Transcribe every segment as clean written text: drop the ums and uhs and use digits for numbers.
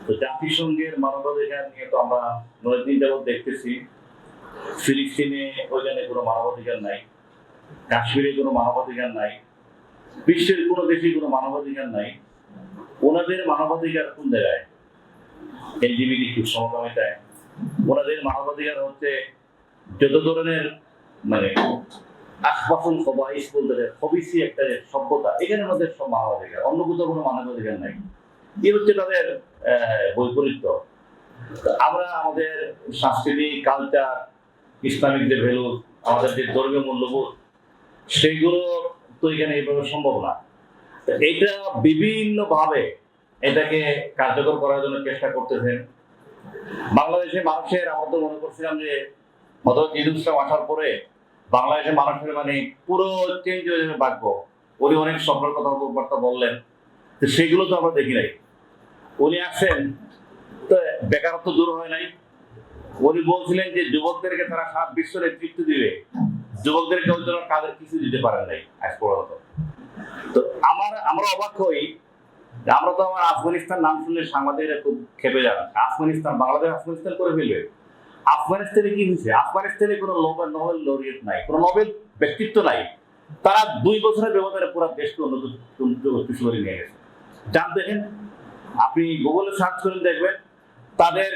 তো জাতিসংঘের মানবাধিকার নিয়ে তো আমরা অনেকদিন যাবৎ দেখতেছি, ফিলিস্তিনে ওইখানে কোনো মানবাধিকার নাই, কাশ্মীরে কোনো মানবাধিকার নাই, বিশ্বের কোনো দেশে কোনো মানবাধিকার নাই। ওনাদের মানবাধিকার কোন জায়গায়? এলজিবিটি সমকামিতায়। ওনাদের মানবাধিকার হচ্ছে যত ধরনের মানে আশপাশুল খবাইস বলতে খবিসি একটা সভ্যতা, এখানে আমাদের সব মানবাধিকার, অন্য কোথাও কোনো মানবাধিকার নাই। এই হচ্ছে তাদের বৈপরীত্য। আমরা আমাদের সাংস্কৃতিক কালচার, ইসলামিক যে ভ্যালু, আমাদের যে ধর্মীয় মূল্যবোধ, সেগুলো তো এখানে এইভাবে সম্ভব না। এটা বিভিন্ন ভাবে এটাকে কার্যকর করার জন্য চেষ্টা করতেছেন বাংলাদেশের মানুষের। আমরা তো মনে করছিলাম যে হযরত ইউনূস আসার পরে বাংলাদেশের মানুষের মানে পুরো চেঞ্জ হয়ে যাবে ভাগ্য। উনি অনেক স্বপ্নের কথাবার্তা বললেন, তো সেগুলো তো আমরা দেখি নাই। উনি আসছেন তো বেকারত্ব দূর হয় নাই। উনি বলছিলেন যে যুবকদেরকে তারা সারা বিশ্ব নেতৃত্ব দিবে, যুবকদেরকে ওই জন্য কাজের কিছু দিতে পারেন নাই আজ পর্যন্ত। তো আমরা অবাক হই, আমরা তো আমার আফগানিস্তান নাম শুনলে সাংবাদিকরা খুব খেপে যান। আফগানিস্তান, বাংলাদেশ আফগানিস্তান করে ফেলবে। আফগানিস্তানে কি হয়েছে? আফগানিস্তানে কোনো নোবেল লরিয়েট নাই, কোনো নোবেল ব্যক্তিত্ব নাই। তারা 2 বছরের ব্যবধানে পুরো দেশকে উন্নত করে নিয়ে গেছে। জান দেখেন, আপনি গুগলে সার্চ করে দেখবেন, তাদের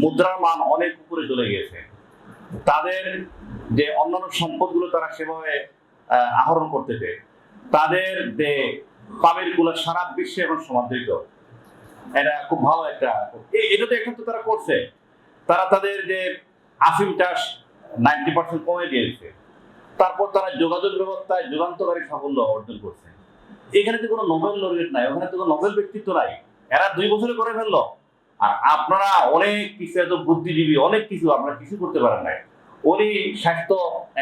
মুদ্রার মান অনেক উপরে চলে গিয়েছে। তাদের যে অন্যান্য সম্পদগুলো তারা সেভাবে আহরণ করতেছে। তাদের যে পামের গুলো সারা বিশ্বে এখন সমাদৃত। এটা খুব ভালো একটা, এটা তো এখন তো তারা করছে। তারা তাদের যে আফিম চাষ 90% কমে দিয়েছে। তারপর তারা যোগাযোগ ব্যবস্থায় যুগান্তকারী সাফল্য অর্জন করছে। এখানে তো কোনো নোবেল লরিয়েট নাই, ওখানে তো কোনো নোবেল ব্যক্তিত্ব নাই। এরা 2 বছরে করে ফেললো। আর আপনারা অনেক কিছু, এত বুদ্ধিজীবী, অনেক কিছু আপনারা কিছু করতে পারেন নাই। উনি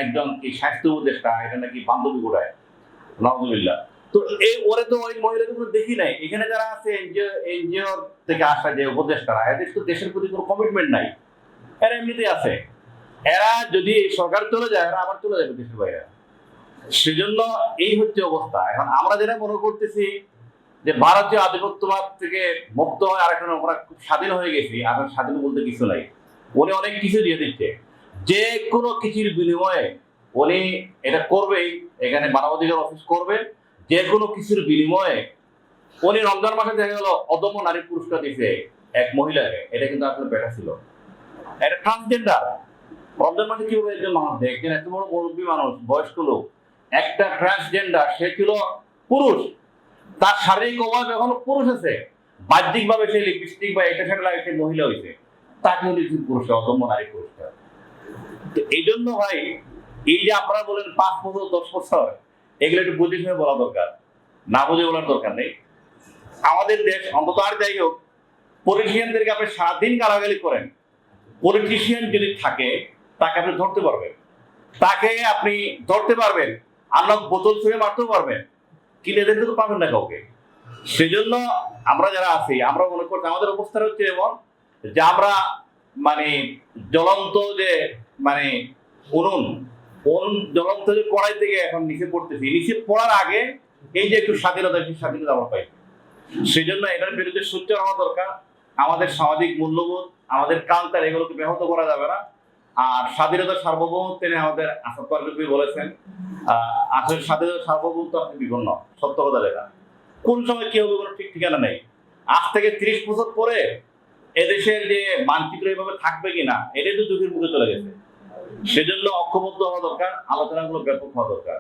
একজন কি স্বাস্থ্য উপদেষ্টা, এটা নাকি বান্ধবী গোড়ায়, আলহামদুলিল্লাহ। তো এই ওরে তো ওই মহিলাকে তো দেখি নাই। এখানে যারা আছে এনজিও থেকে আসা যে উপদেষ্টারা, এদের তো দেশের প্রতি কোনো কমিটমেন্ট নাই। এরা এমনিতেই আছে। এরা যদি সরকার চলে যায়, এরা আবার চলে যাবে দেশের বাইরে। সেজন্য এই হচ্ছে অবস্থা। এখন আমরা যেটা মনে করতেছি যে ভারতীয় আধিপত্যবাদ থেকে মুক্ত হয়ে আর এখন আমরা খুব স্বাধীন হয়ে গেছি, আর স্বাধীন বলতে কিছু নাই। উনি অনেক কিছু দিয়ে দিচ্ছে, যে কোনো কিছুর বিনিময়ে উনি এটা করবেই। এখানে মানবাধিকার অফিস করবে, যে কোনো কিছুর বিনিময়ে। উনি রমজান মাসে দেখা গেল অদম্য নারী পুরস্কার দিচ্ছে এক মহিলাকে, এটা কিন্তু আসলে বেটা ছিল, এটা ট্রান্সজেন্ডার। রমজান মাসে কিভাবে একজন মানুষ, একজন এত বড় মুরব্বী মানুষ, বয়স্ক লোক, একটা ট্রান্সজেন্ডার, সে ছিল পুরুষ, তার শারীরিক অভাব এখনো পুরুষ আছে, বাহ্যিক ভাবে সে লিপস্টিক বা এটা সেটা লাগে, সে মহিলা হয়েছে, তাকে উনি পুরস্কার, অদম্য নারী পুরস্কার। তো এই জন্য ভাই, এই যে আপনারা বলেন 5 বছর 10 বছর, এগুলো একটু বুঝে শুনে বলা দরকার, না বুঝে বলার দরকার নেই। আমাদের দেশ অন্তত আর যাই হোক, পলিটিশিয়ানদেরকে আপনি সারাদিন গালাগালি করেন, পলিটিশিয়ান যদি থাকে তাকে আপনি ধরতে পারবেন, আল্লাহ বোতল ছুঁড়ে মারতেও পারবেন, কিন্তু এদেরকে তো পাবেন না কাউকে। সেজন্য আমরা যারা আছি, আমরা মনে করছি আমাদের অবস্থা হচ্ছে এমন যে আমরা মানে জ্বলন্ত যে মানে উনুন জ্বলন্ত যে কড়াই থেকে এখন নিচে পড়তেছি, নিচে পড়ার আগে এই যে একটু স্বাধীনতা, সেই স্বাধীনতা আমরা পাই। সেই জন্য এটার বিরুদ্ধে সোচ্চার হওয়া দরকার। আমাদের সামাজিক মূল্যবোধ, আমাদের কালচার, এগুলোকে ব্যাহত করা যাবে না। আর স্বাধীনতার সার্বভৌমত্ব নিয়ে আমাদের আসাদ পারভেজ বলেছেন, আসলে স্বাধীনতার সার্বভৌমত্ব আপনি বিপন্ন, সত্য কথা লেখা। কোন সময় কি হবে কোনো ঠিক ঠিকানা নেই। আজ থেকে 30 বছর পরে এদেশের যে মানচিত্র এইভাবে থাকবে কিনা, এটাই তো যুগের মুখে চলে গেছে। সেজন্য ঐক্যবদ্ধ হওয়া দরকার, আলোচনাগুলো ব্যাপক হওয়া দরকার।